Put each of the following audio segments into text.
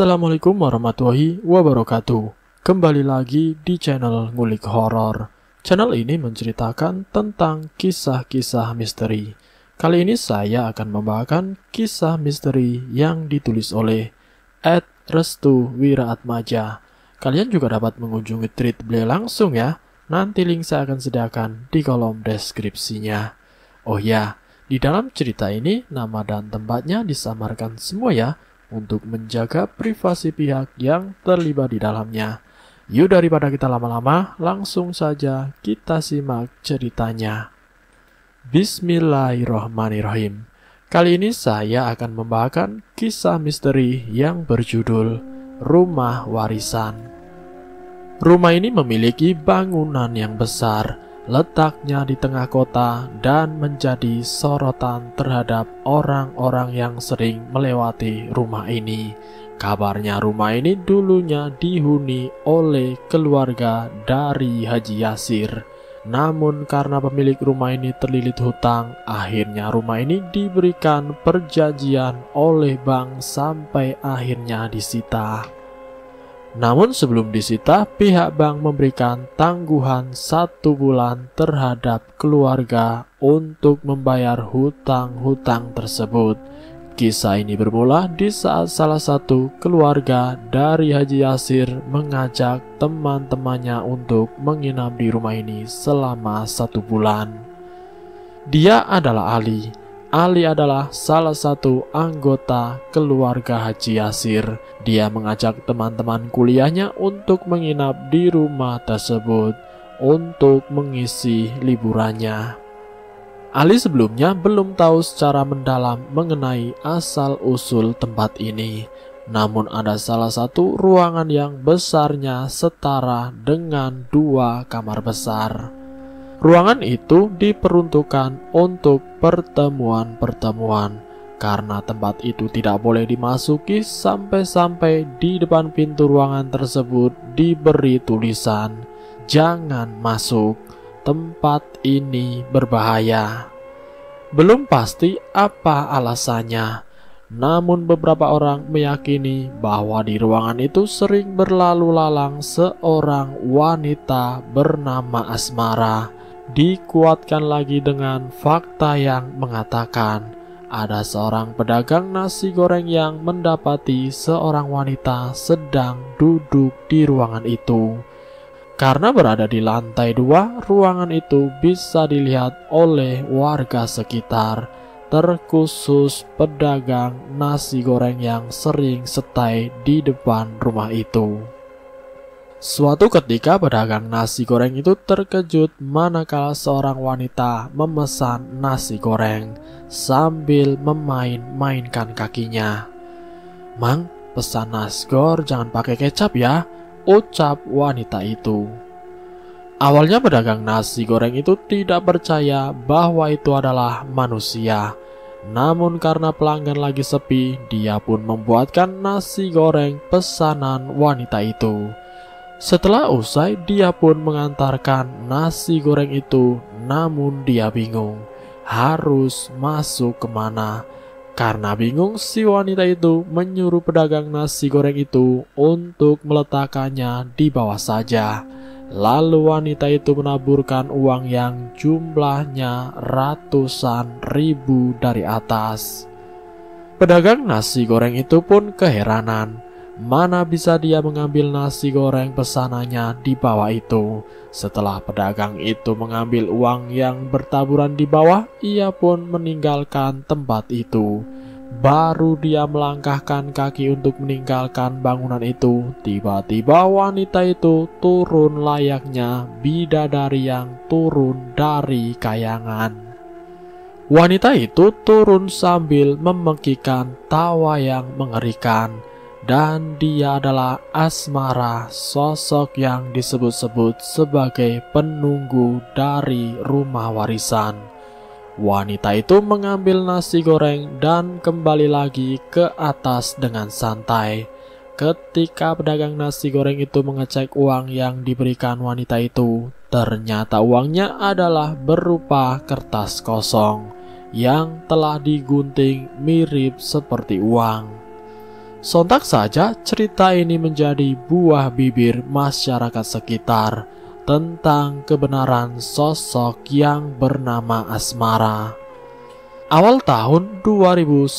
Assalamualaikum warahmatullahi wabarakatuh. Kembali lagi di channel Ngulik Horor. Channel ini menceritakan tentang kisah-kisah misteri. Kali ini saya akan membawakan kisah misteri yang ditulis oleh @restu_wiraatmaja. Kalian juga dapat mengunjungi tweet beliau langsung ya. Nanti link saya akan sediakan di kolom deskripsinya. Oh ya, di dalam cerita ini nama dan tempatnya disamarkan semua ya, untuk menjaga privasi pihak yang terlibat di dalamnya. Yuk daripada kita lama-lama, langsung saja kita simak ceritanya. Bismillahirrahmanirrahim. Kali ini saya akan membawakan kisah misteri yang berjudul Rumah Warisan. Rumah ini memiliki bangunan yang besar, letaknya di tengah kota dan menjadi sorotan terhadap orang-orang yang sering melewati rumah ini. Kabarnya rumah ini dulunya dihuni oleh keluarga dari Haji Yasir. Namun karena pemilik rumah ini terlilit hutang, akhirnya rumah ini diberikan perjanjian oleh bank sampai akhirnya disita. Namun sebelum disita, pihak bank memberikan tangguhan 1 bulan terhadap keluarga untuk membayar hutang-hutang tersebut. Kisah ini bermula di saat salah satu keluarga dari Haji Yasir mengajak teman-temannya untuk menginap di rumah ini selama 1 bulan. Dia adalah Ali. Ali adalah salah satu anggota keluarga Haji Yasir. Dia mengajak teman-teman kuliahnya untuk menginap di rumah tersebut untuk mengisi liburannya. Ali sebelumnya belum tahu secara mendalam mengenai asal-usul tempat ini. Namun ada salah satu ruangan yang besarnya setara dengan 2 kamar besar. Ruangan itu diperuntukkan untuk pertemuan-pertemuan, karena tempat itu tidak boleh dimasuki sampai-sampai di depan pintu ruangan tersebut diberi tulisan, "Jangan masuk, tempat ini berbahaya." Belum pasti apa alasannya, namun beberapa orang meyakini bahwa di ruangan itu sering berlalu lalang seorang wanita bernama Asmara. Dikuatkan lagi dengan fakta yang mengatakan ada seorang pedagang nasi goreng yang mendapati seorang wanita sedang duduk di ruangan itu. Karena berada di lantai 2, ruangan itu bisa dilihat oleh warga sekitar, terkhusus pedagang nasi goreng yang sering stay di depan rumah itu. Suatu ketika pedagang nasi goreng itu terkejut manakala seorang wanita memesan nasi goreng sambil memain-mainkan kakinya. "Mang, pesan nasgor jangan pakai kecap ya," ucap wanita itu. Awalnya pedagang nasi goreng itu tidak percaya bahwa itu adalah manusia. Namun karena pelanggan lagi sepi, dia pun membuatkan nasi goreng pesanan wanita itu. Setelah usai, dia pun mengantarkan nasi goreng itu, namun dia bingung harus masuk kemana. Karena bingung, si wanita itu menyuruh pedagang nasi goreng itu untuk meletakkannya di bawah saja. Lalu wanita itu menaburkan uang yang jumlahnya ratusan ribu dari atas. Pedagang nasi goreng itu pun keheranan. Mana bisa dia mengambil nasi goreng pesanannya di bawah itu. Setelah pedagang itu mengambil uang yang bertaburan di bawah, ia pun meninggalkan tempat itu. Baru dia melangkahkan kaki untuk meninggalkan bangunan itu, tiba-tiba wanita itu turun layaknya bidadari yang turun dari kayangan. Wanita itu turun sambil memekikkan tawa yang mengerikan. Dan dia adalah Asmara, sosok yang disebut-sebut sebagai penunggu dari rumah warisan. Wanita itu mengambil nasi goreng dan kembali lagi ke atas dengan santai. Ketika pedagang nasi goreng itu mengecek uang yang diberikan wanita itu, ternyata uangnya adalah berupa kertas kosong yang telah digunting mirip seperti uang. Sontak saja cerita ini menjadi buah bibir masyarakat sekitar tentang kebenaran sosok yang bernama Asmara. Awal tahun 2019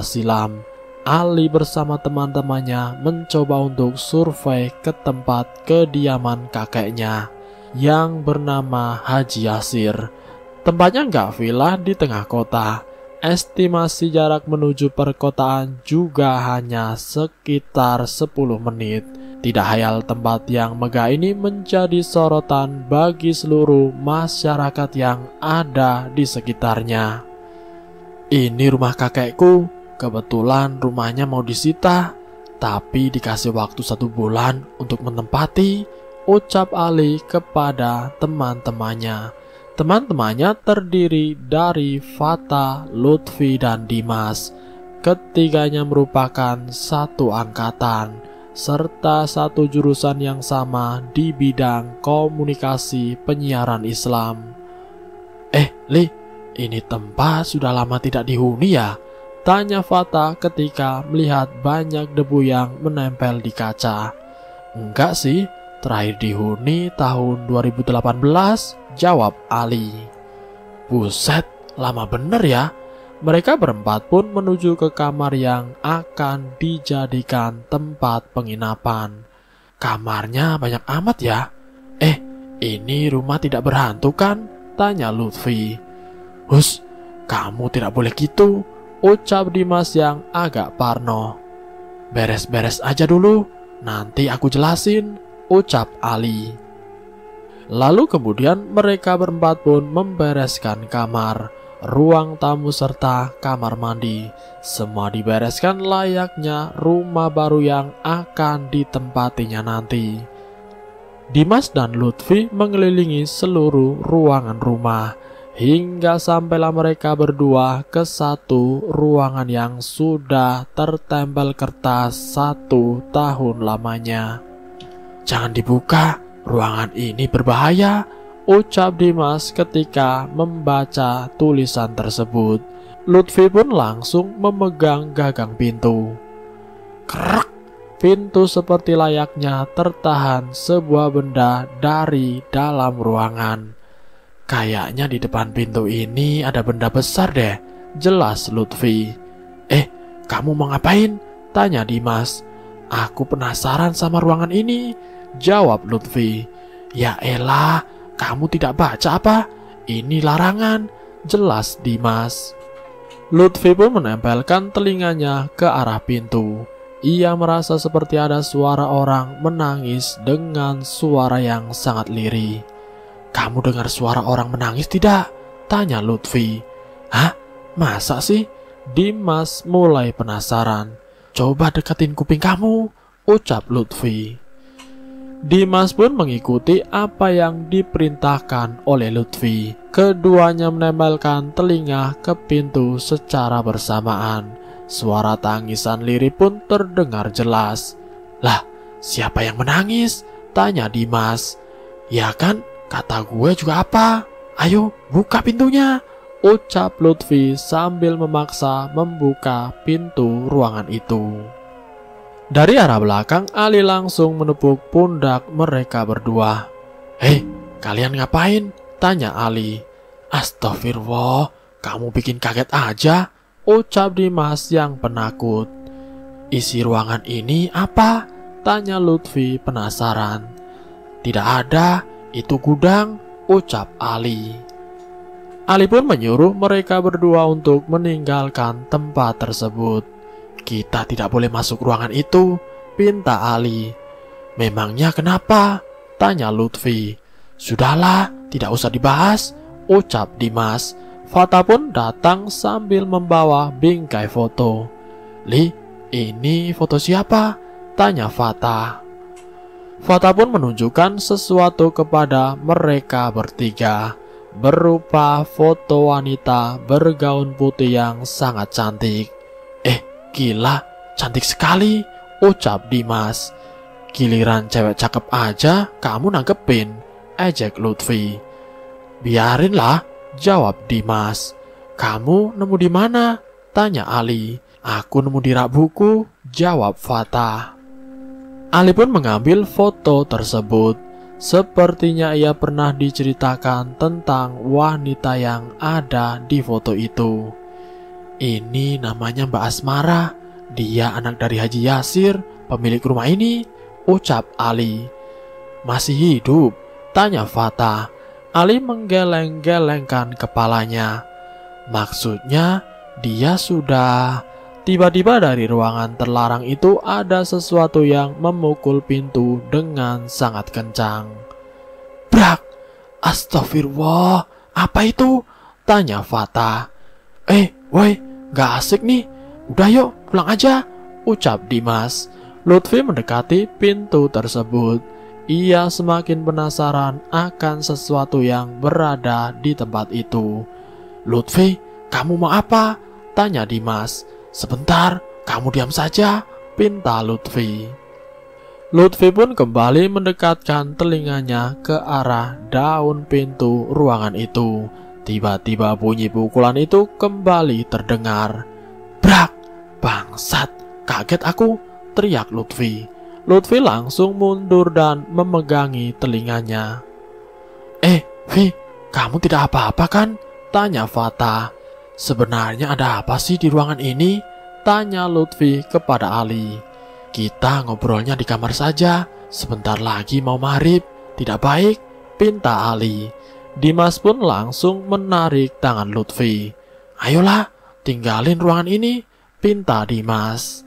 silam, Ali bersama teman-temannya mencoba untuk survei ke tempat kediaman kakeknya yang bernama Haji Yasir. Tempatnya nggak villa di tengah kota. Estimasi jarak menuju perkotaan juga hanya sekitar 10 menit. Tidak hayal tempat yang megah ini menjadi sorotan bagi seluruh masyarakat yang ada di sekitarnya. Ini rumah kakekku, kebetulan rumahnya mau disita, tapi dikasih waktu 1 bulan untuk menempati, ucap Ali kepada teman-temannya. Teman-temannya terdiri dari Fata, Lutfi, dan Dimas. Ketiganya merupakan satu angkatan, serta satu jurusan yang sama di bidang komunikasi penyiaran Islam. Li, ini tempat sudah lama tidak dihuni ya? Tanya Fata ketika melihat banyak debu yang menempel di kaca. Enggak sih, terakhir dihuni tahun 2018, jawab Ali. Buset, lama bener ya. Mereka berempat pun menuju ke kamar yang akan dijadikan tempat penginapan. Kamarnya banyak amat ya. Ini rumah tidak berhantu kan? Tanya Lutfi. Hus, kamu tidak boleh gitu, ucap Dimas yang agak parno. Beres-beres aja dulu, nanti aku jelasin, ucap Ali. Lalu kemudian mereka berempat pun membereskan kamar, ruang tamu serta kamar mandi. Semua dibereskan layaknya rumah baru yang akan ditempatinya nanti. Dimas dan Lutfi mengelilingi seluruh ruangan rumah, hingga sampailah mereka berdua ke satu ruangan yang sudah tertempel kertas 1 tahun lamanya. Jangan dibuka, ruangan ini berbahaya, ucap Dimas ketika membaca tulisan tersebut. Lutfi pun langsung memegang gagang pintu. Krek, pintu seperti layaknya tertahan sebuah benda dari dalam ruangan. Kayaknya di depan pintu ini ada benda besar deh, jelas Lutfi. Kamu mau ngapain? Tanya Dimas. Aku penasaran sama ruangan ini, jawab Lutfi. Ya elah, kamu tidak baca apa? Ini larangan, jelas Dimas. Lutfi pun menempelkan telinganya ke arah pintu. Ia merasa seperti ada suara orang menangis dengan suara yang sangat lirih. Kamu dengar suara orang menangis tidak? Tanya Lutfi. Hah? Masa sih? Dimas mulai penasaran. Coba deketin kuping kamu, ucap Lutfi. Dimas pun mengikuti apa yang diperintahkan oleh Lutfi. Keduanya menempelkan telinga ke pintu secara bersamaan. Suara tangisan lirih pun terdengar jelas. Lah, siapa yang menangis? Tanya Dimas. Ya kan, kata gue juga apa? Ayo, buka pintunya, ucap Lutfi sambil memaksa membuka pintu ruangan itu. Dari arah belakang, Ali langsung menepuk pundak mereka berdua. Hei, kalian ngapain? Tanya Ali. Astagfirullah, kamu bikin kaget aja, ucap Dimas yang penakut. Isi ruangan ini apa? Tanya Lutfi penasaran. Tidak ada, itu gudang, ucap Ali. Ali pun menyuruh mereka berdua untuk meninggalkan tempat tersebut. Kita tidak boleh masuk ruangan itu, pinta Ali. Memangnya kenapa? Tanya Lutfi. Sudahlah, tidak usah dibahas, ucap Dimas. Fata pun datang sambil membawa bingkai foto. Li, ini foto siapa? Tanya Fata. Fata pun menunjukkan sesuatu kepada mereka bertiga, berupa foto wanita bergaun putih yang sangat cantik. Gila, cantik sekali, ucap Dimas. Giliran cewek cakep aja kamu nangkepin, ejek Lutfi. Biarinlah, jawab Dimas. Kamu nemu di mana? Tanya Ali. Aku nemu di rak buku, jawab Fatah. Ali pun mengambil foto tersebut. Sepertinya ia pernah diceritakan tentang wanita yang ada di foto itu. Ini namanya Mbak Asmara. Dia anak dari Haji Yasir, pemilik rumah ini, ucap Ali. Masih hidup? Tanya Fatah. Ali menggeleng-gelengkan kepalanya. Maksudnya dia sudah... Tiba-tiba dari ruangan terlarang itu ada sesuatu yang memukul pintu dengan sangat kencang. Brak! Astagfirullah, apa itu? Tanya Fatah. Woi, gak asik nih. Udah yuk, pulang aja, ucap Dimas. Lutfi mendekati pintu tersebut. Ia semakin penasaran akan sesuatu yang berada di tempat itu. Lutfi, kamu mau apa? Tanya Dimas. Sebentar, kamu diam saja, pinta Lutfi. Lutfi pun kembali mendekatkan telinganya ke arah daun pintu ruangan itu. Tiba-tiba bunyi pukulan itu kembali terdengar. Brak! Bangsat! Kaget aku! Teriak Lutfi. Lutfi langsung mundur dan memegangi telinganya. Vi, kamu tidak apa-apa kan? Tanya Fatah. Sebenarnya ada apa sih di ruangan ini? Tanya Lutfi kepada Ali. Kita ngobrolnya di kamar saja. Sebentar lagi mau maghrib. Tidak baik, pinta Ali. Dimas pun langsung menarik tangan Lutfi. Ayolah, tinggalin ruangan ini, pinta Dimas.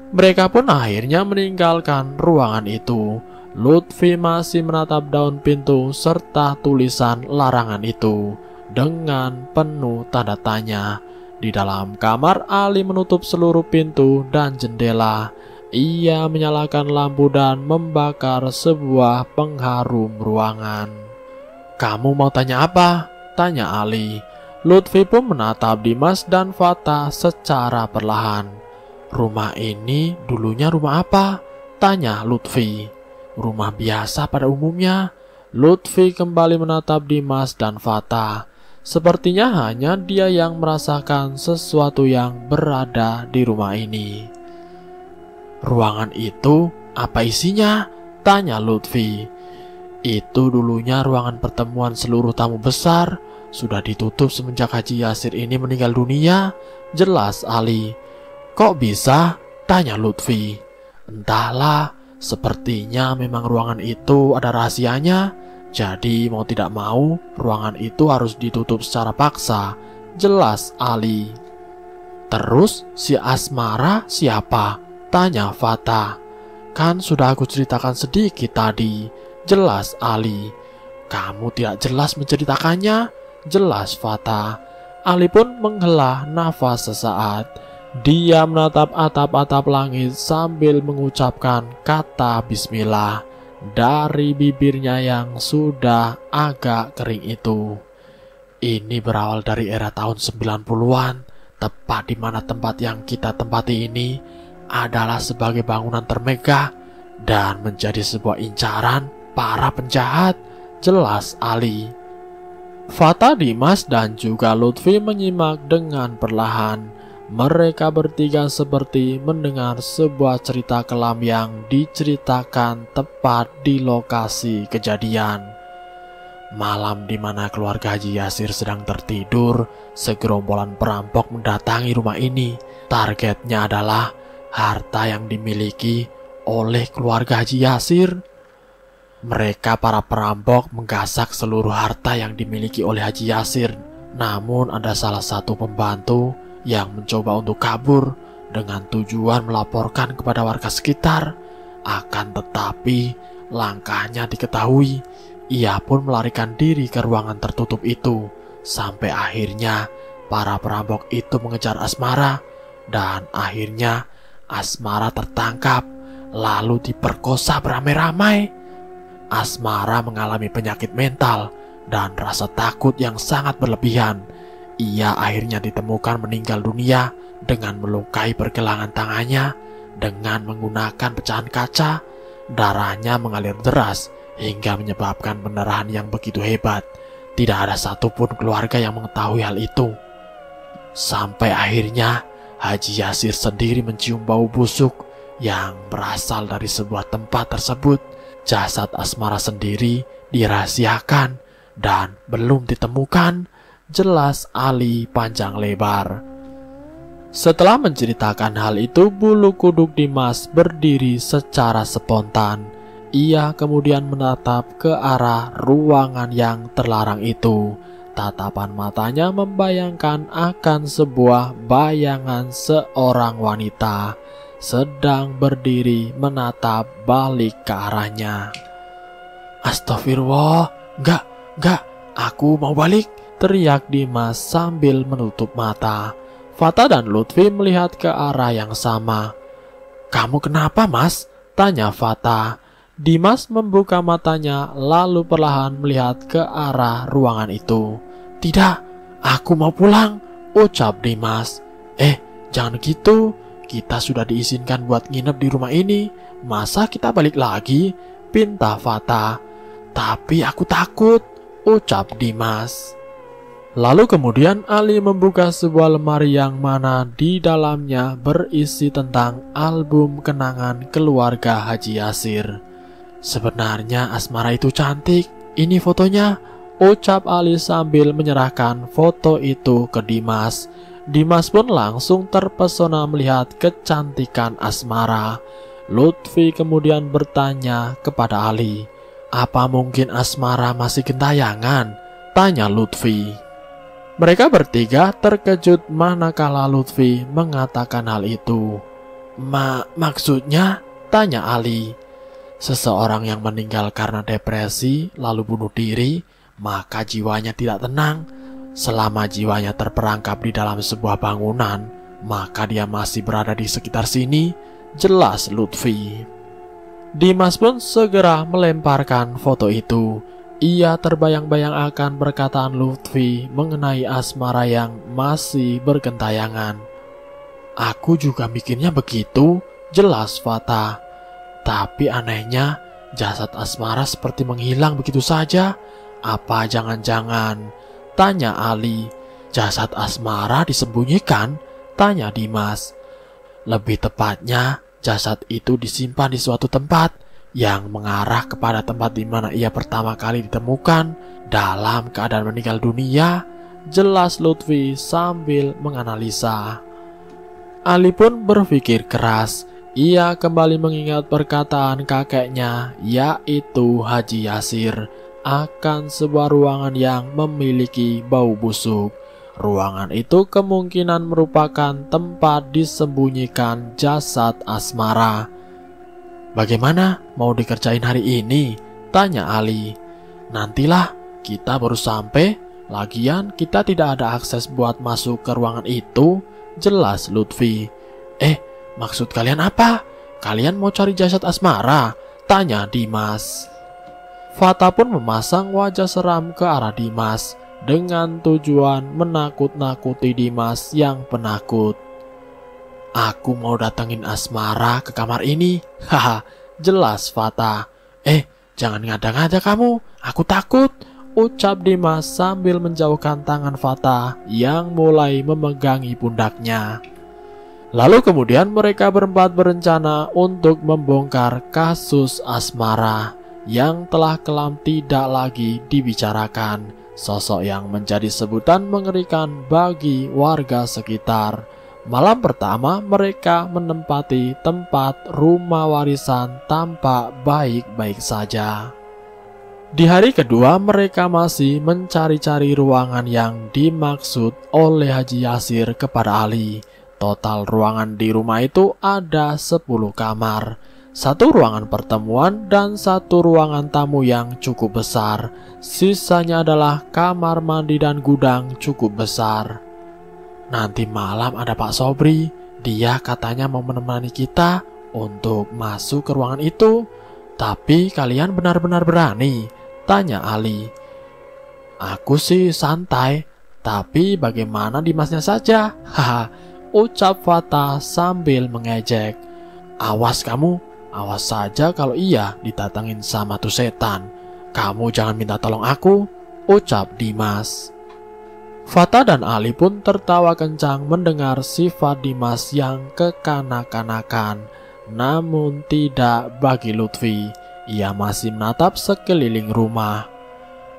Mereka pun akhirnya meninggalkan ruangan itu. Lutfi masih menatap daun pintu serta tulisan larangan itu dengan penuh tanda tanya. Di dalam kamar, Ali menutup seluruh pintu dan jendela. Ia menyalakan lampu dan membakar sebuah pengharum ruangan. Kamu mau tanya apa? Tanya Ali. Lutfi pun menatap Dimas dan Fatah secara perlahan. Rumah ini dulunya rumah apa? Tanya Lutfi. Rumah biasa pada umumnya. Lutfi kembali menatap Dimas dan Fatah. Sepertinya hanya dia yang merasakan sesuatu yang berada di rumah ini. Ruangan itu apa isinya? Tanya Lutfi. Itu dulunya ruangan pertemuan seluruh tamu besar. Sudah ditutup semenjak Haji Yasir ini meninggal dunia, jelas Ali. Kok bisa? Tanya Lutfi. Entahlah, sepertinya memang ruangan itu ada rahasianya. Jadi mau tidak mau, ruangan itu harus ditutup secara paksa, jelas Ali. Terus si Asmara siapa? Tanya Fatah. Kan sudah aku ceritakan sedikit tadi, jelas Ali. Kamu tidak jelas menceritakannya, jelas Fatah. Ali pun menghela nafas sesaat. Dia menatap atap-atap langit sambil mengucapkan kata bismillah dari bibirnya yang sudah agak kering itu. Ini berawal dari era tahun 90-an, tepat di mana tempat yang kita tempati ini adalah sebagai bangunan termegah dan menjadi sebuah incaran para penjahat, jelas Ali. Fatah, Dimas, dan juga Lutfi menyimak dengan perlahan. Mereka bertiga seperti mendengar sebuah cerita kelam yang diceritakan tepat di lokasi kejadian. Malam di mana keluarga Haji Yasir sedang tertidur, segerombolan perampok mendatangi rumah ini. Targetnya adalah harta yang dimiliki oleh keluarga Haji Yasir. Mereka para perampok menggasak seluruh harta yang dimiliki oleh Haji Yasir. Namun ada salah satu pembantu yang mencoba untuk kabur dengan tujuan melaporkan kepada warga sekitar. Akan tetapi langkahnya diketahui. Ia pun melarikan diri ke ruangan tertutup itu. Sampai akhirnya para perampok itu mengejar Asmara. Dan akhirnya Asmara tertangkap lalu diperkosa beramai-ramai. Asmara mengalami penyakit mental dan rasa takut yang sangat berlebihan. Ia akhirnya ditemukan meninggal dunia dengan melukai pergelangan tangannya dengan menggunakan pecahan kaca. Darahnya mengalir deras hingga menyebabkan pendarahan yang begitu hebat. Tidak ada satupun keluarga yang mengetahui hal itu. Sampai akhirnya Haji Yasir sendiri mencium bau busuk yang berasal dari sebuah tempat tersebut. Jasad Asmara sendiri dirahasiakan dan belum ditemukan, jelas Ali panjang lebar. Setelah menceritakan hal itu, bulu kuduk Dimas berdiri secara spontan. Ia kemudian menatap ke arah ruangan yang terlarang itu. Tatapan matanya membayangkan akan sebuah bayangan seorang wanita sedang berdiri menatap balik ke arahnya. Astagfirullah, enggak, aku mau balik, teriak Dimas sambil menutup mata. Fata dan Lutfi melihat ke arah yang sama. Kamu kenapa, Mas? Tanya Fata. Dimas membuka matanya lalu perlahan melihat ke arah ruangan itu. Tidak, aku mau pulang, ucap Dimas. Jangan gitu, kita sudah diizinkan buat nginep di rumah ini. Masa kita balik lagi? Pinta Fata. Tapi aku takut, ucap Dimas. Lalu kemudian Ali membuka sebuah lemari yang mana di dalamnya berisi tentang album kenangan keluarga Haji Yasir. Sebenarnya Asmara itu cantik, ini fotonya, ucap Ali sambil menyerahkan foto itu ke Dimas. Dimas pun langsung terpesona melihat kecantikan Asmara. Lutfi kemudian bertanya kepada Ali, apa mungkin Asmara masih gentayangan? Tanya Lutfi. Mereka bertiga terkejut manakala Lutfi mengatakan hal itu. Maksudnya? Tanya Ali. Seseorang yang meninggal karena depresi lalu bunuh diri, maka jiwanya tidak tenang. Selama jiwanya terperangkap di dalam sebuah bangunan, maka dia masih berada di sekitar sini, jelas Lutfi. Dimas pun segera melemparkan foto itu. Ia terbayang-bayang akan perkataan Lutfi mengenai Asmara yang masih bergentayangan. Aku juga mikirnya begitu, jelas Fata. Tapi anehnya, jasad Asmara seperti menghilang begitu saja. Apa jangan-jangan? Tanya Ali. Jasad Asmara disembunyikan? Tanya Dimas. Lebih tepatnya, jasad itu disimpan di suatu tempat yang mengarah kepada tempat di mana ia pertama kali ditemukan dalam keadaan meninggal dunia, jelas Lutfi sambil menganalisa. Ali pun berpikir keras. Ia kembali mengingat perkataan kakeknya, yaitu Haji Yasir, akan sebuah ruangan yang memiliki bau busuk. Ruangan itu kemungkinan merupakan tempat disembunyikan jasad Asmara. Bagaimana mau dikerjain hari ini? Tanya Ali. Nantilah, kita baru sampai. Lagian kita tidak ada akses buat masuk ke ruangan itu, jelas Lutfi. Maksud kalian apa? Kalian mau cari jasad Asmara? Tanya Dimas. Fata pun memasang wajah seram ke arah Dimas dengan tujuan menakut-nakuti Dimas yang penakut. Aku mau datengin Asmara ke kamar ini. Haha, jelas Fata. Jangan ngada-ngada kamu, aku takut, ucap Dimas sambil menjauhkan tangan Fata yang mulai memegangi pundaknya. Lalu kemudian mereka berempat berencana untuk membongkar kasus Asmara yang telah kelam tidak lagi dibicarakan. Sosok yang menjadi sebutan mengerikan bagi warga sekitar. Malam pertama mereka menempati tempat rumah warisan tampak baik-baik saja. Di hari kedua mereka masih mencari-cari ruangan yang dimaksud oleh Haji Yasir kepada Ali. Total ruangan di rumah itu ada 10 kamar. 1 ruangan pertemuan dan 1 ruangan tamu yang cukup besar. Sisanya adalah kamar mandi dan gudang cukup besar. Nanti malam ada Pak Sobri. Dia katanya mau menemani kita untuk masuk ke ruangan itu. Tapi kalian benar-benar berani? Tanya Ali. Aku sih santai. Tapi bagaimana Dimasnya saja? Haha, ucap Fata sambil mengejek. Awas kamu, awas saja kalau ia didatangin sama tuh setan. Kamu jangan minta tolong aku, ucap Dimas. Fata dan Ali pun tertawa kencang mendengar sifat Dimas yang kekanak-kanakan. Namun tidak bagi Lutfi. Ia masih menatap sekeliling rumah.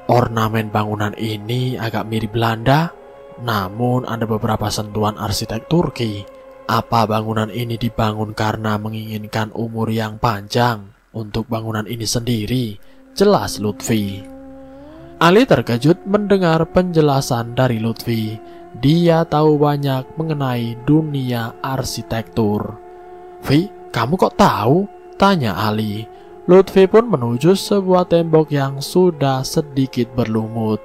Ornamen bangunan ini agak mirip Belanda, namun ada beberapa sentuhan arsitek Turki. Apa bangunan ini dibangun karena menginginkan umur yang panjang untuk bangunan ini sendiri? Jelas Lutfi. Ali terkejut mendengar penjelasan dari Lutfi. Dia tahu banyak mengenai dunia arsitektur. "Vi, kamu kok tahu?" tanya Ali. Lutfi pun menuju sebuah tembok yang sudah sedikit berlumut.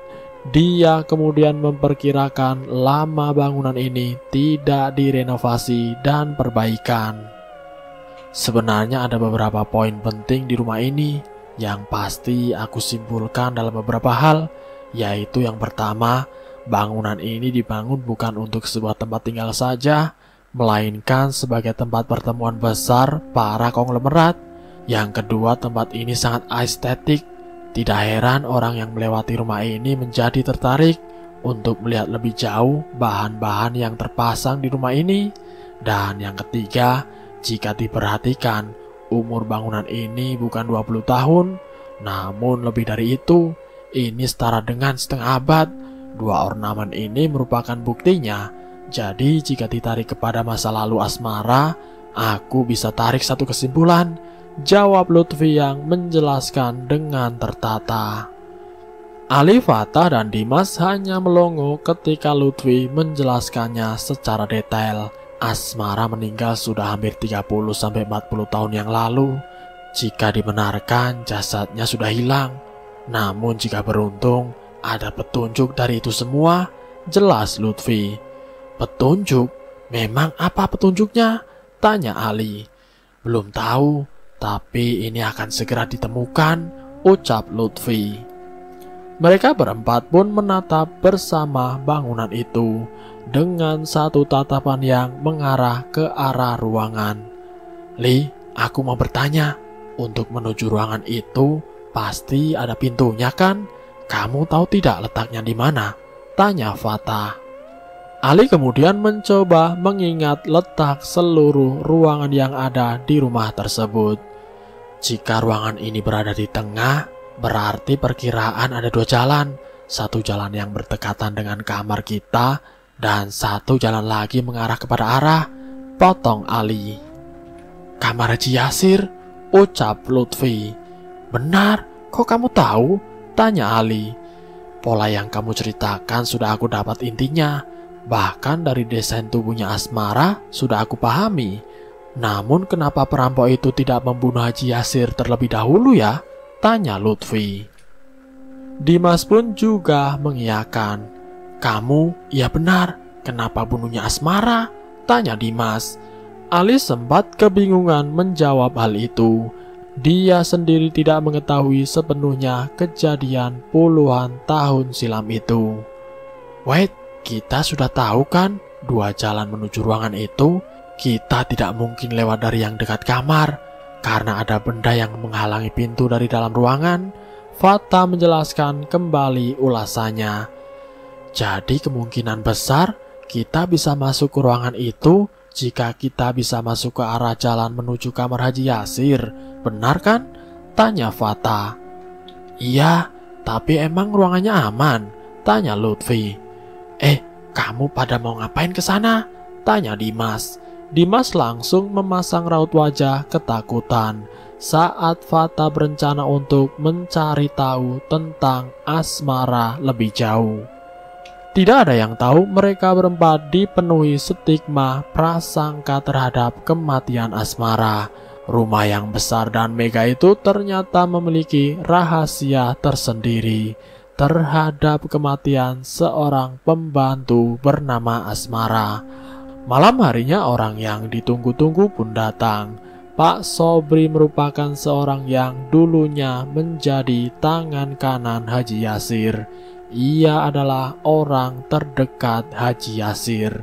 Dia kemudian memperkirakan lama bangunan ini tidak direnovasi dan perbaikan. Sebenarnya ada beberapa poin penting di rumah ini yang pasti aku simpulkan dalam beberapa hal, yaitu yang pertama, bangunan ini dibangun bukan untuk sebuah tempat tinggal saja, melainkan sebagai tempat pertemuan besar para konglomerat. Yang kedua, tempat ini sangat estetik. Tidak heran orang yang melewati rumah ini menjadi tertarik untuk melihat lebih jauh bahan-bahan yang terpasang di rumah ini. Dan yang ketiga, jika diperhatikan, umur bangunan ini bukan 20 tahun, namun lebih dari itu. Ini setara dengan setengah abad. Dua ornamen ini merupakan buktinya. Jadi jika ditarik kepada masa lalu asmara, aku bisa tarik satu kesimpulan, jawab Lutfi yang menjelaskan dengan tertata. Ali, Fata, dan Dimas hanya melongo ketika Lutfi menjelaskannya secara detail. Asmara meninggal sudah hampir 30-40 tahun yang lalu. Jika dibenarkan, jasadnya sudah hilang. Namun jika beruntung, ada petunjuk dari itu semua, jelas Lutfi. Petunjuk? Memang apa petunjuknya? Tanya Ali. Belum tahu, tapi ini akan segera ditemukan, ucap Lutfi. Mereka berempat pun menatap bersama bangunan itu dengan satu tatapan yang mengarah ke arah ruangan. Li, aku mau bertanya, untuk menuju ruangan itu pasti ada pintunya kan? Kamu tahu tidak letaknya di mana? Tanya Fata. Ali kemudian mencoba mengingat letak seluruh ruangan yang ada di rumah tersebut. Jika ruangan ini berada di tengah, berarti perkiraan ada dua jalan. Satu jalan yang berdekatan dengan kamar kita, dan satu jalan lagi mengarah kepada arah, potong Ali. Kamar Haji Yasir, ucap Lutfi. Benar, kok kamu tahu? Tanya Ali. Pola yang kamu ceritakan sudah aku dapat intinya. Bahkan dari desain tubuhnya Asmara sudah aku pahami. Namun kenapa perampok itu tidak membunuh Haji Yasir terlebih dahulu ya? Tanya Lutfi. Dimas pun juga mengiyakan. Kamu, iya benar. Kenapa bunuhnya Asmara? Tanya Dimas. Ali sempat kebingungan menjawab hal itu. Dia sendiri tidak mengetahui sepenuhnya kejadian puluhan tahun silam itu. Wait, kita sudah tahu kan dua jalan menuju ruangan itu? Kita tidak mungkin lewat dari yang dekat kamar, karena ada benda yang menghalangi pintu dari dalam ruangan. Fata menjelaskan kembali ulasannya. Jadi kemungkinan besar kita bisa masuk ke ruangan itu jika kita bisa masuk ke arah jalan menuju kamar Haji Yasir. Benar kan? Tanya Fata. Iya, tapi emang ruangannya aman? Tanya Lutfi. Kamu pada mau ngapain ke sana? Tanya Dimas. Dimas langsung memasang raut wajah ketakutan saat Fata berencana untuk mencari tahu tentang Asmara lebih jauh. Tidak ada yang tahu mereka berempat dipenuhi stigma prasangka terhadap kematian Asmara. Rumah yang besar dan megah itu ternyata memiliki rahasia tersendiri terhadap kematian seorang pembantu bernama Asmara. Malam harinya orang yang ditunggu-tunggu pun datang. Pak Sobri merupakan seorang yang dulunya menjadi tangan kanan Haji Yasir. Ia adalah orang terdekat Haji Yasir.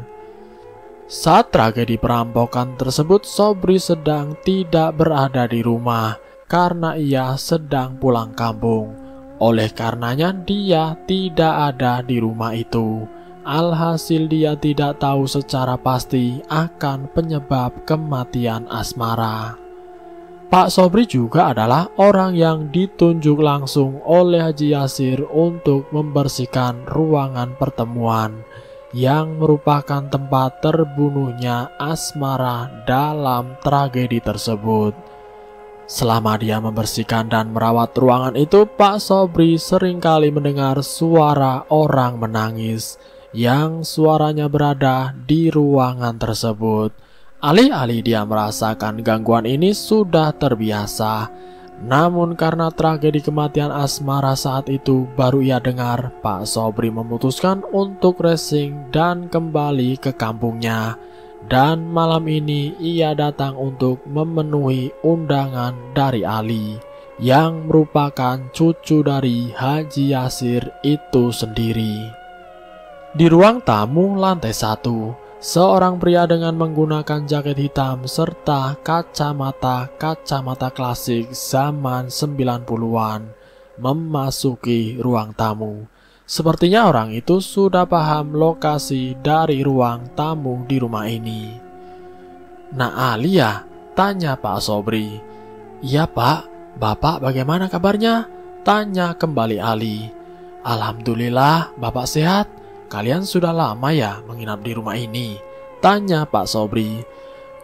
Saat tragedi perampokan tersebut, Sobri sedang tidak berada di rumah karena ia sedang pulang kampung. Oleh karenanya dia tidak ada di rumah itu. Alhasil dia tidak tahu secara pasti akan penyebab kematian Asmara. Pak Sobri juga adalah orang yang ditunjuk langsung oleh Haji Yasir untuk membersihkan ruangan pertemuan yang merupakan tempat terbunuhnya Asmara dalam tragedi tersebut. Selama dia membersihkan dan merawat ruangan itu, Pak Sobri seringkali mendengar suara orang menangis yang suaranya berada di ruangan tersebut. Alih-alih dia merasakan gangguan ini sudah terbiasa, namun karena tragedi kematian Asmara saat itu baru ia dengar, Pak Sobri memutuskan untuk racing dan kembali ke kampungnya. Dan malam ini ia datang untuk memenuhi undangan dari Ali, yang merupakan cucu dari Haji Yasir itu sendiri. Di ruang tamu lantai 1, seorang pria dengan menggunakan jaket hitam serta kacamata klasik zaman 90-an memasuki ruang tamu. Sepertinya orang itu sudah paham lokasi dari ruang tamu di rumah ini. "Nak Ali ya?" tanya Pak Sobri. "Iya Pak, Bapak bagaimana kabarnya?" tanya kembali Ali. "Alhamdulillah Bapak sehat. Kalian sudah lama ya menginap di rumah ini?" tanya Pak Sobri.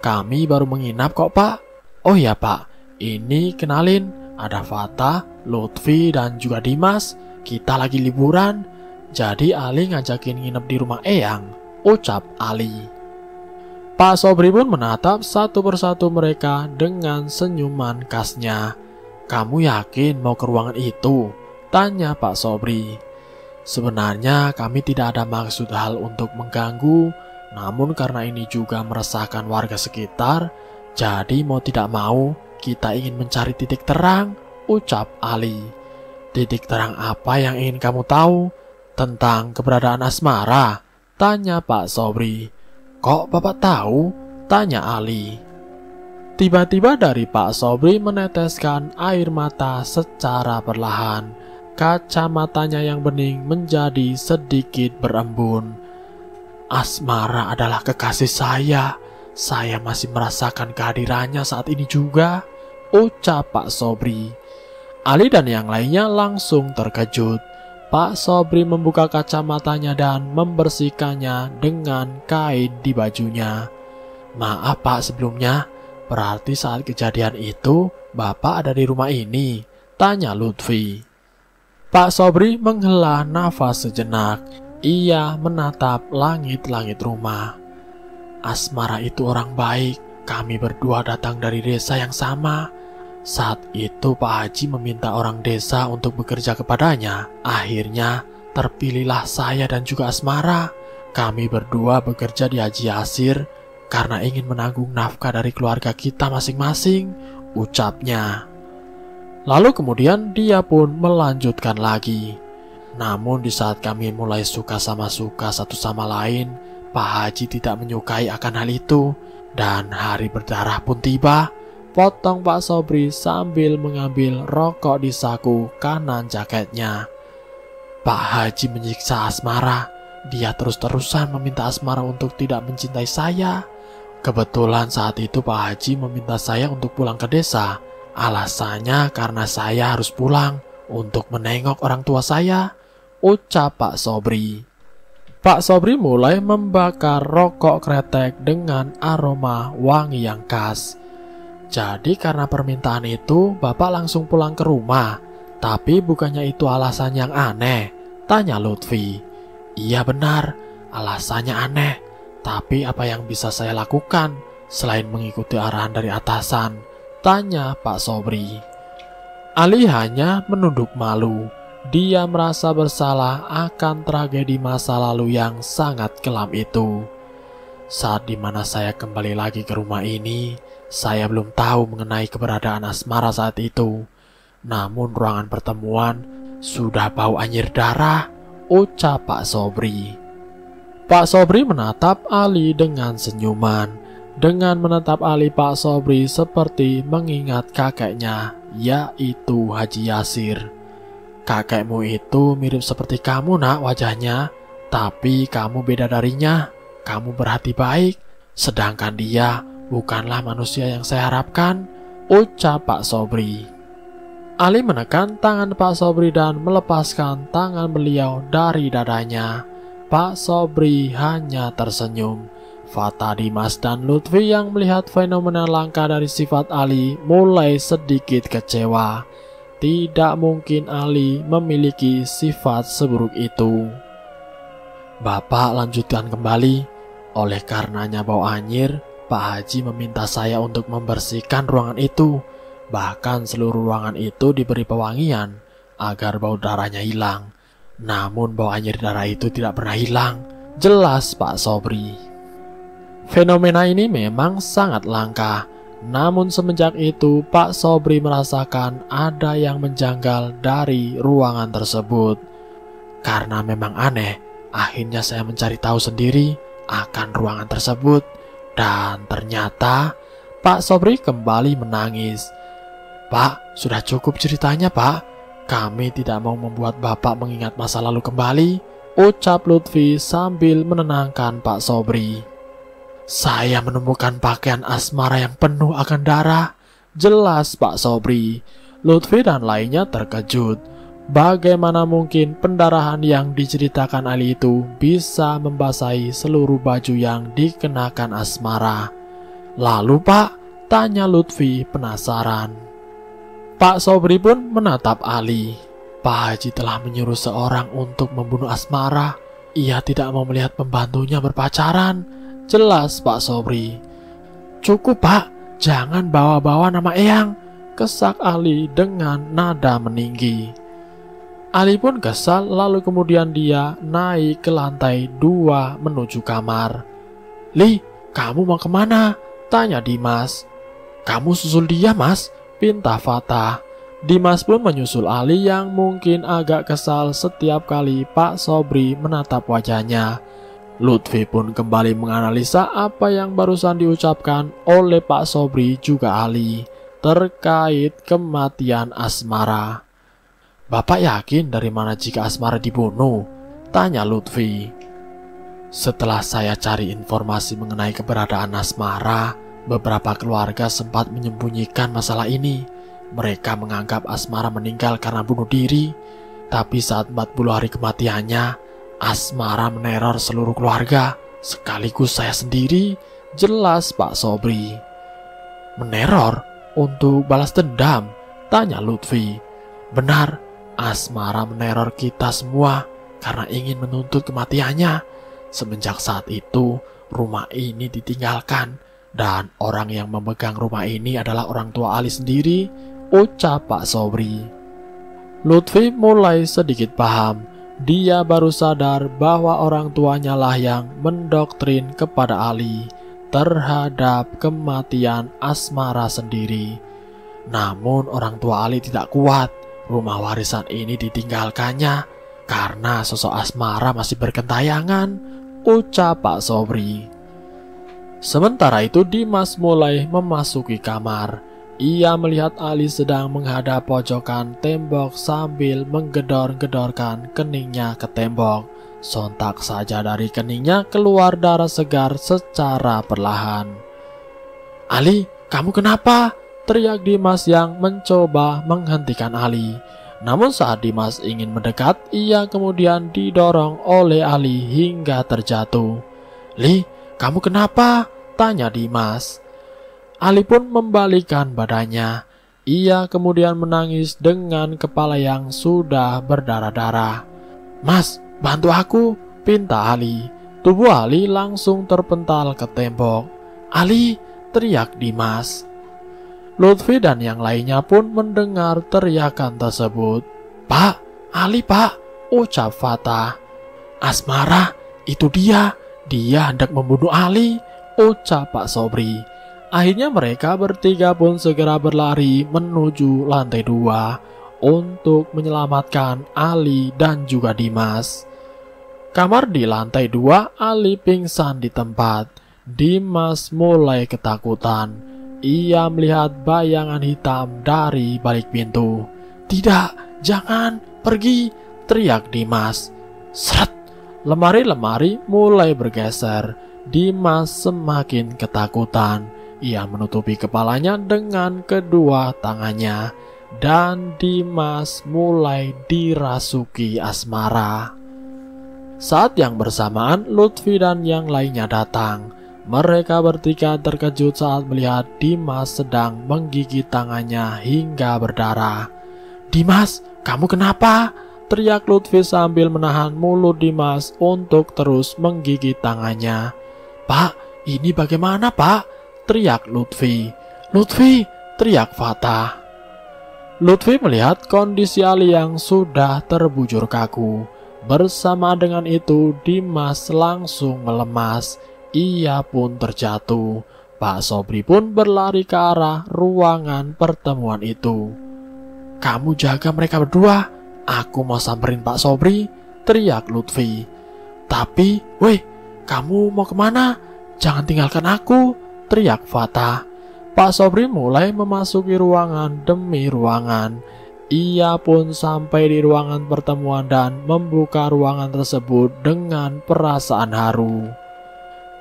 "Kami baru menginap kok Pak." "Oh ya Pak, ini kenalin, ada Fata, Lutfi dan juga Dimas. Kita lagi liburan, jadi Ali ngajakin nginep di rumah Eyang," ucap Ali. Pak Sobri pun menatap satu persatu mereka dengan senyuman khasnya. "Kamu yakin mau ke ruangan itu?" tanya Pak Sobri. "Sebenarnya kami tidak ada maksud hal untuk mengganggu, namun karena ini juga meresahkan warga sekitar, jadi mau tidak mau kita ingin mencari titik terang," ucap Ali. "Titik terang apa yang ingin kamu tahu? Tentang keberadaan Asmara?" tanya Pak Sobri. "Kok Bapak tahu?" tanya Ali. Tiba-tiba dari Pak Sobri meneteskan air mata secara perlahan. Kacamatanya yang bening menjadi sedikit berembun. "Asmara adalah kekasih saya. Saya masih merasakan kehadirannya saat ini juga," ucap Pak Sobri. Ali dan yang lainnya langsung terkejut. Pak Sobri membuka kacamatanya dan membersihkannya dengan kain di bajunya. "Maaf Pak sebelumnya, berarti saat kejadian itu Bapak ada di rumah ini?" tanya Lutfi. Pak Sobri menghela nafas sejenak. Ia menatap langit-langit rumah. "Asmara itu orang baik. Kami berdua datang dari desa yang sama. Saat itu Pak Haji meminta orang desa untuk bekerja kepadanya. Akhirnya terpilihlah saya dan juga Asmara. Kami berdua bekerja di Haji Yasir karena ingin menanggung nafkah dari keluarga kita masing-masing," ucapnya. Lalu kemudian dia pun melanjutkan lagi. "Namun di saat kami mulai suka sama suka satu sama lain, Pak Haji tidak menyukai akan hal itu. Dan hari berdarah pun tiba," potong Pak Sobri sambil mengambil rokok di saku kanan jaketnya. "Pak Haji menyiksa Asmara. Dia terus-terusan meminta Asmara untuk tidak mencintai saya. Kebetulan saat itu Pak Haji meminta saya untuk pulang ke desa. Alasannya karena saya harus pulang untuk menengok orang tua saya," ucap Pak Sobri. Pak Sobri mulai membakar rokok kretek dengan aroma wangi yang khas. "Jadi karena permintaan itu Bapak langsung pulang ke rumah. Tapi bukannya itu alasan yang aneh?" tanya Lutfi. "Iya benar, alasannya aneh. Tapi apa yang bisa saya lakukan selain mengikuti arahan dari atasan?" tanya Pak Sobri. Ali hanya menunduk malu. Dia merasa bersalah akan tragedi masa lalu yang sangat kelam itu. "Saat dimana saya kembali lagi ke rumah ini, saya belum tahu mengenai keberadaan Asmara saat itu. Namun ruangan pertemuan sudah bau anyir darah," ucap Pak Sobri. Pak Sobri menatap Ali dengan senyuman. Dengan menatap Ali, Pak Sobri seperti mengingat kakeknya, yaitu Haji Yasir. "Kakekmu itu mirip seperti kamu nak wajahnya," Tapi kamu beda darinya, kamu berhati baik, sedangkan dia bukanlah manusia yang saya harapkan, ucap Pak Sobri. Ali menekan tangan Pak Sobri dan melepaskan tangan beliau dari dadanya. Pak Sobri hanya tersenyum. Fata, Dimas, dan Lutfi yang melihat fenomena langka dari sifat Ali mulai sedikit kecewa. Tidak mungkin Ali memiliki sifat seburuk itu. Bapak lanjutkan kembali. Oleh karenanya bau anyir, Pak Haji meminta saya untuk membersihkan ruangan itu. Bahkan seluruh ruangan itu diberi pewangian agar bau darahnya hilang. Namun bau anyir darah itu tidak pernah hilang, jelas Pak Sobri. Fenomena ini memang sangat langka. Namun semenjak itu Pak Sobri merasakan ada yang menjanggal dari ruangan tersebut. Karena memang aneh, akhirnya saya mencari tahu sendiri akan ruangan tersebut. Dan ternyata Pak Sobri kembali menangis. Pak, sudah cukup ceritanya Pak. Kami tidak mau membuat Bapak mengingat masa lalu kembali, ucap Lutfi sambil menenangkan Pak Sobri. Saya menemukan pakaian asmara yang penuh akan darah, jelas Pak Sobri. Lutfi dan lainnya terkejut. Bagaimana mungkin pendarahan yang diceritakan Ali itu bisa membasahi seluruh baju yang dikenakan asmara? Lalu Pak, tanya Lutfi penasaran. Pak Sobri pun menatap Ali. Pak Haji telah menyuruh seorang untuk membunuh asmara. Ia tidak mau melihat pembantunya berpacaran, jelas Pak Sobri. Cukup Pak, jangan bawa-bawa nama Eyang, kesak Ali dengan nada meninggi. Ali pun kesal, lalu kemudian dia naik ke lantai 2 menuju kamar. Li, kamu mau kemana? Tanya Dimas. Kamu susul dia Mas, pinta Fata. Dimas pun menyusul Ali yang mungkin agak kesal setiap kali Pak Sobri menatap wajahnya. Lutfi pun kembali menganalisa apa yang barusan diucapkan oleh Pak Sobri juga Ali terkait kematian asmara. Bapak yakin dari mana jika asmara dibunuh? Tanya Lutfi. Setelah saya cari informasi mengenai keberadaan asmara, beberapa keluarga sempat menyembunyikan masalah ini. Mereka menganggap asmara meninggal karena bunuh diri. Tapi saat 40 hari kematiannya, asmara meneror seluruh keluarga, sekaligus saya sendiri, jelas Pak Sobri. Meneror? Untuk balas dendam? Tanya Lutfi. Benar, asmara meneror kita semua karena ingin menuntut kematiannya. Semenjak saat itu, rumah ini ditinggalkan. Dan orang yang memegang rumah ini adalah orang tua Ali sendiri, ucap Pak Sobri. Lutfi mulai sedikit paham. Dia baru sadar bahwa orang tuanya lah yang mendoktrin kepada Ali terhadap kematian asmara sendiri. Namun orang tua Ali tidak kuat. Rumah warisan ini ditinggalkannya karena sosok asmara masih bergentayangan, ucap Pak Sobri. Sementara itu Dimas mulai memasuki kamar. Ia melihat Ali sedang menghadap pojokan tembok sambil menggedor-gedorkan keningnya ke tembok. Sontak saja dari keningnya keluar darah segar secara perlahan. Ali, kamu kenapa? Teriak Dimas yang mencoba menghentikan Ali. Namun saat Dimas ingin mendekat, ia kemudian didorong oleh Ali hingga terjatuh. Li, kamu kenapa? Tanya Dimas. Ali pun membalikkan badannya. Ia kemudian menangis dengan kepala yang sudah berdarah-darah. Mas, bantu aku, pinta Ali. Tubuh Ali langsung terpental ke tembok. Ali, teriak Dimas. Lutfi dan yang lainnya pun mendengar teriakan tersebut. Pak, Ali pak, ucap Fata. Asmara, itu dia hendak membunuh Ali, ucap Pak Sobri. Akhirnya mereka bertiga pun segera berlari menuju lantai 2 untuk menyelamatkan Ali dan juga Dimas. Kamar di lantai 2, Ali pingsan di tempat. Dimas mulai ketakutan. Ia melihat bayangan hitam dari balik pintu. Tidak, jangan, pergi, teriak Dimas. Seret, Lemari-lemari mulai bergeser. Dimas semakin ketakutan. Ia menutupi kepalanya dengan kedua tangannya. Dan Dimas mulai dirasuki asmara. Saat yang bersamaan, Lutfi dan yang lainnya datang. Mereka bertiga terkejut saat melihat Dimas sedang menggigit tangannya hingga berdarah. "Dimas, kamu kenapa?" teriak Lutfi sambil menahan mulut Dimas untuk terus menggigit tangannya. "Pak, ini bagaimana, Pak?" teriak Lutfi. "Lutfi!" teriak Fatah. Lutfi melihat kondisi Ali yang sudah terbujur kaku. Bersama dengan itu, Dimas langsung melemas. Ia pun terjatuh. Pak Sobri pun berlari ke arah ruangan pertemuan itu. "Kamu jaga mereka berdua. Aku mau samperin Pak Sobri," teriak Lutfi. "Tapi, weh, kamu mau kemana? Jangan tinggalkan aku," teriak Fatah. Pak Sobri mulai memasuki ruangan demi ruangan. Ia pun sampai di ruangan pertemuan dan membuka ruangan tersebut dengan perasaan haru.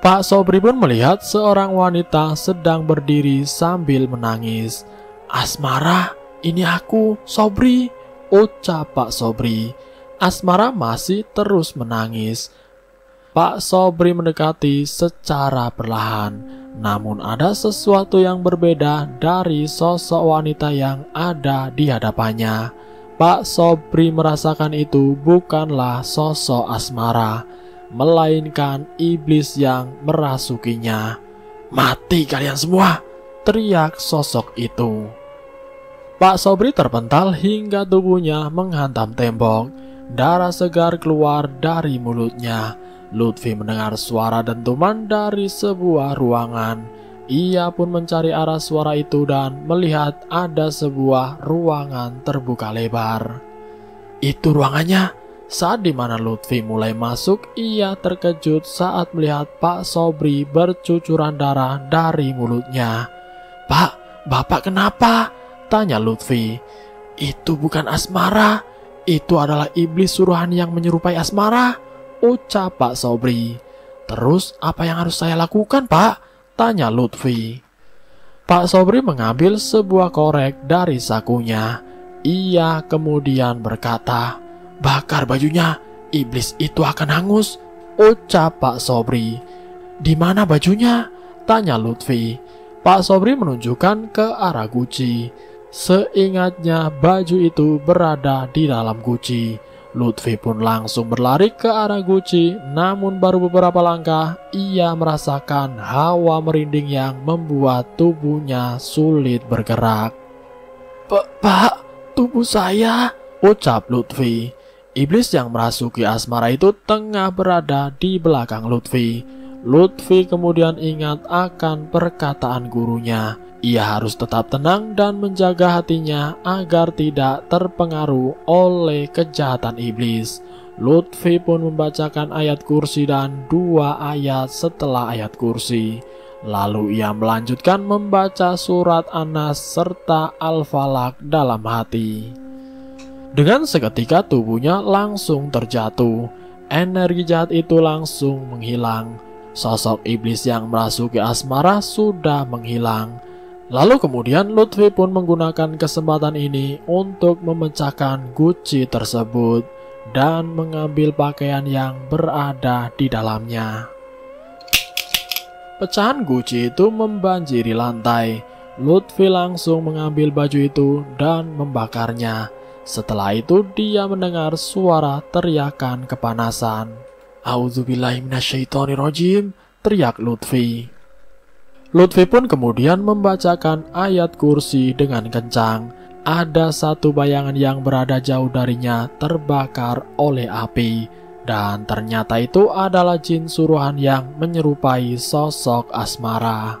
Pak Sobri pun melihat seorang wanita sedang berdiri sambil menangis. "Asmara, ini aku, Sobri," ucap Pak Sobri. Asmara masih terus menangis. Pak Sobri mendekati secara perlahan, namun ada sesuatu yang berbeda dari sosok wanita yang ada di hadapannya. Pak Sobri merasakan itu bukanlah sosok Asmara, melainkan iblis yang merasukinya. "Mati kalian semua!" teriak sosok itu. Pak Sobri terpental hingga tubuhnya menghantam tembok. Darah segar keluar dari mulutnya. Lutfi mendengar suara dentuman dari sebuah ruangan. Ia pun mencari arah suara itu dan melihat ada sebuah ruangan terbuka lebar. "Itu ruangannya." Saat dimana Lutfi mulai masuk, ia terkejut saat melihat Pak Sobri bercucuran darah dari mulutnya. "Pak, Bapak kenapa?" tanya Lutfi. "Itu bukan Asmara. Itu adalah iblis suruhan yang menyerupai Asmara," ucap Pak Sobri. "Terus apa yang harus saya lakukan, Pak?" tanya Lutfi. Pak Sobri mengambil sebuah korek dari sakunya. Ia kemudian berkata, "Bakar bajunya, iblis itu akan hangus," ucap Pak Sobri. "Di mana bajunya?" tanya Lutfi. Pak Sobri menunjukkan ke arah guci. Seingatnya baju itu berada di dalam guci. Lutfi pun langsung berlari ke arah guci, namun baru beberapa langkah ia merasakan hawa merinding yang membuat tubuhnya sulit bergerak. Pak, tubuh saya," ucap Lutfi. Iblis yang merasuki Asmara itu tengah berada di belakang Lutfi. Lutfi kemudian ingat akan perkataan gurunya. Ia harus tetap tenang dan menjaga hatinya agar tidak terpengaruh oleh kejahatan iblis. Lutfi pun membacakan ayat kursi dan 2 ayat setelah ayat kursi. Lalu ia melanjutkan membaca surat An-Nas serta Al-Falaq dalam hati. Dengan seketika tubuhnya langsung terjatuh. Energi jahat itu langsung menghilang. Sosok iblis yang merasuki Asmara sudah menghilang. Lalu kemudian Lutfi pun menggunakan kesempatan ini untuk memecahkan guci tersebut dan mengambil pakaian yang berada di dalamnya. Pecahan guci itu membanjiri lantai. Lutfi langsung mengambil baju itu dan membakarnya. Setelah itu dia mendengar suara teriakan kepanasan. "A'udzubillahi minasyaitonirrajim," teriak Lutfi. Lutfi pun kemudian membacakan ayat kursi dengan kencang. Ada satu bayangan yang berada jauh darinya terbakar oleh api. Dan ternyata itu adalah jin suruhan yang menyerupai sosok Asmara.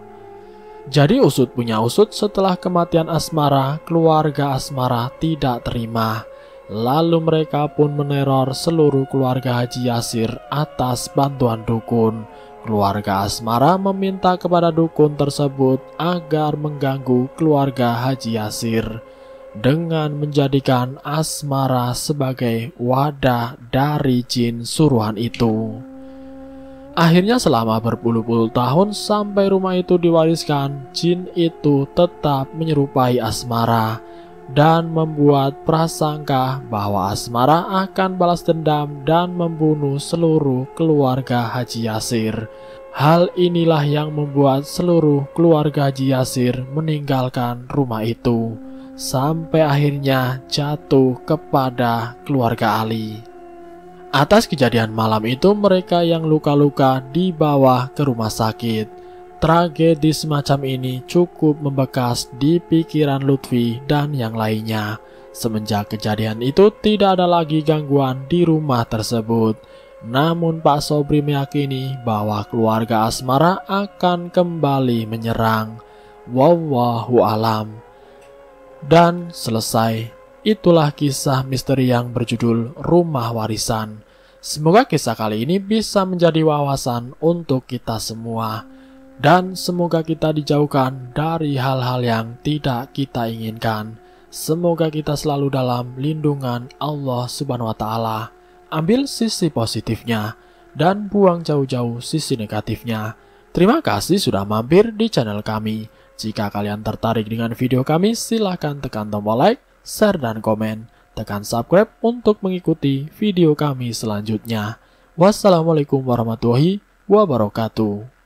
Jadi usut punya usut, setelah kematian Asmara, keluarga Asmara tidak terima. Lalu mereka pun meneror seluruh keluarga Haji Yasir atas bantuan dukun. Keluarga Asmara meminta kepada dukun tersebut agar mengganggu keluarga Haji Yasir. dengan menjadikan asmara sebagai wadah dari jin suruhan itu. Akhirnya selama berpuluh-puluh tahun sampai rumah itu diwariskan, jin itu tetap menyerupai asmara dan membuat prasangka bahwa asmara akan balas dendam dan membunuh seluruh keluarga Haji Yasir. Hal inilah yang membuat seluruh keluarga Haji Yasir meninggalkan rumah itu, sampai akhirnya jatuh kepada keluarga Ali. Atas kejadian malam itu, mereka yang luka-luka dibawa ke rumah sakit. Tragedi semacam ini cukup membekas di pikiran Lutfi dan yang lainnya. Semenjak kejadian itu tidak ada lagi gangguan di rumah tersebut. Namun Pak Sobri meyakini bahwa keluarga asmara akan kembali menyerang. Wallahu alam. Dan selesai. Itulah kisah misteri yang berjudul Rumah Warisan. Semoga kisah kali ini bisa menjadi wawasan untuk kita semua. Dan semoga kita dijauhkan dari hal-hal yang tidak kita inginkan. Semoga kita selalu dalam lindungan Allah Subhanahu wa Ta'ala. Ambil sisi positifnya dan buang jauh-jauh sisi negatifnya. Terima kasih sudah mampir di channel kami. Jika kalian tertarik dengan video kami, silahkan tekan tombol like, share, dan komen. Tekan subscribe untuk mengikuti video kami selanjutnya. Wassalamualaikum warahmatullahi wabarakatuh.